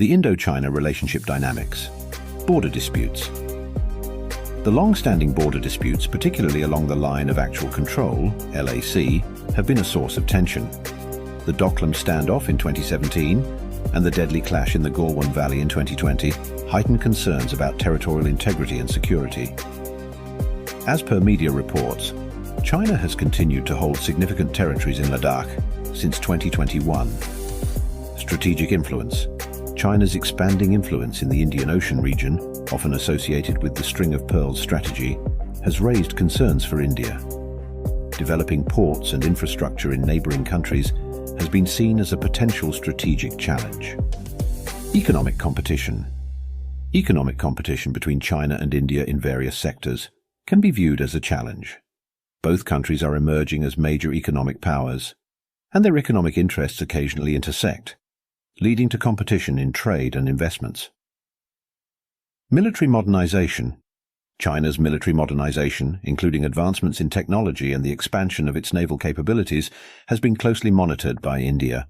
The Indo-China relationship dynamics. Border disputes. The long-standing border disputes, particularly along the line of actual control, LAC, have been a source of tension. The Doklam standoff in 2017 and the deadly clash in the Galwan Valley in 2020 heightened concerns about territorial integrity and security. As per media reports, China has continued to hold significant territories in Ladakh since 2021. Strategic influence. China's expanding influence in the Indian Ocean region, often associated with the String of Pearls strategy, has raised concerns for India. Developing ports and infrastructure in neighboring countries has been seen as a potential strategic challenge. Economic competition. Economic competition between China and India in various sectors can be viewed as a challenge. Both countries are emerging as major economic powers, and their economic interests occasionally intersect, leading to competition in trade and investments. Military modernization. China's military modernization, including advancements in technology and the expansion of its naval capabilities, has been closely monitored by India.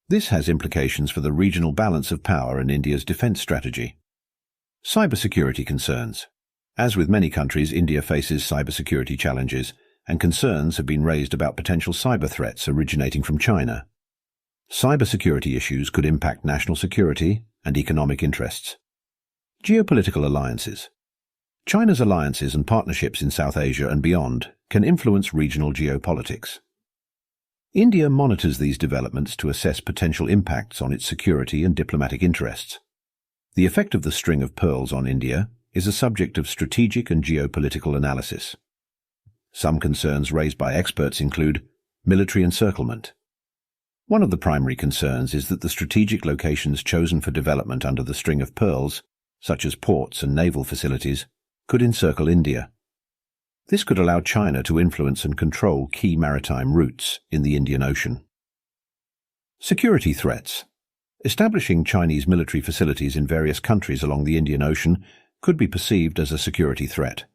This has implications for the regional balance of power and India's defense strategy. Cybersecurity concerns. As with many countries, India faces cybersecurity challenges, and concerns have been raised about potential cyber threats originating from China. Cybersecurity issues could impact national security and economic interests. Geopolitical alliances. China's alliances and partnerships in South Asia and beyond can influence regional geopolitics. India monitors these developments to assess potential impacts on its security and diplomatic interests. The effect of the String of Pearls on India is a subject of strategic and geopolitical analysis. Some concerns raised by experts include military encirclement. One of the primary concerns is that the strategic locations chosen for development under the String of Pearls, such as ports and naval facilities, could encircle India. This could allow China to influence and control key maritime routes in the Indian Ocean. Security threats. Establishing Chinese military facilities in various countries along the Indian Ocean could be perceived as a security threat.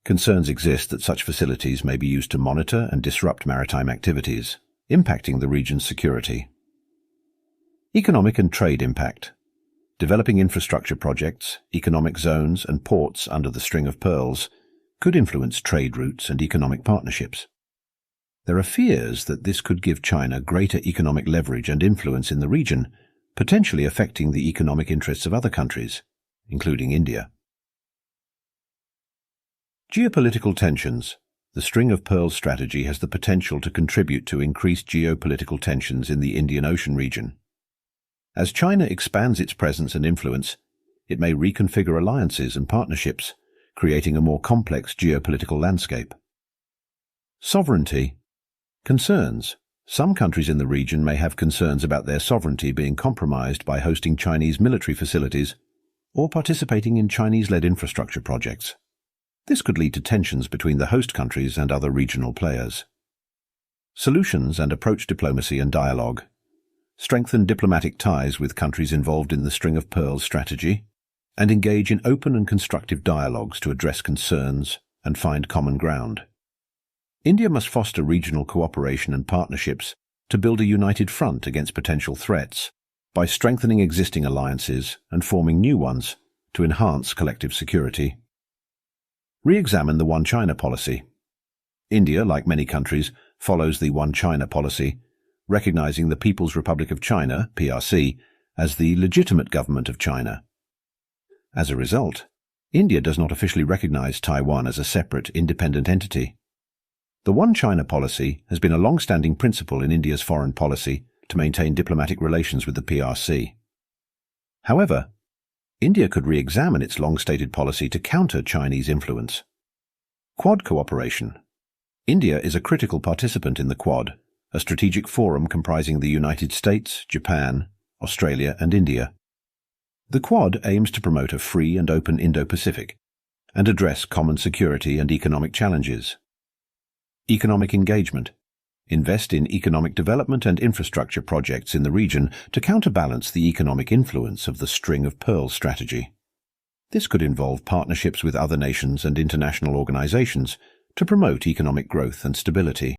Concerns exist that such facilities may be used to monitor and disrupt maritime activities, impacting the region's security. Economic and trade impact. Developing infrastructure projects, economic zones, and ports under the String of Pearls could influence trade routes and economic partnerships. There are fears that this could give China greater economic leverage and influence in the region, potentially affecting the economic interests of other countries, including India. Geopolitical tensions. The String of Pearls strategy has the potential to contribute to increased geopolitical tensions in the Indian Ocean region. As China expands its presence and influence, it may reconfigure alliances and partnerships, creating a more complex geopolitical landscape. Sovereignty. Concerns. Some countries in the region may have concerns about their sovereignty being compromised by hosting Chinese military facilities or participating in Chinese-led infrastructure projects. This could lead to tensions between the host countries and other regional players. Solutions and approach diplomacy and dialogue. Strengthen diplomatic ties with countries involved in the String of Pearls strategy, and engage in open and constructive dialogues to address concerns and find common ground. India must foster regional cooperation and partnerships to build a united front against potential threats by strengthening existing alliances and forming new ones to enhance collective security. Re-examine the One China policy. India, like many countries, follows the One China policy, recognizing the People's Republic of China, PRC, as the legitimate government of China. As a result, India does not officially recognize Taiwan as a separate, independent entity. The One China policy has been a long-standing principle in India's foreign policy to maintain diplomatic relations with the PRC. However, India could re-examine its long-stated policy to counter Chinese influence. Quad cooperation. India is a critical participant in the Quad, a strategic forum comprising the United States, Japan, Australia, and India. The Quad aims to promote a free and open Indo-Pacific and address common security and economic challenges. Economic engagement. Invest in economic development and infrastructure projects in the region to counterbalance the economic influence of the String of Pearls strategy. This could involve partnerships with other nations and international organizations to promote economic growth and stability.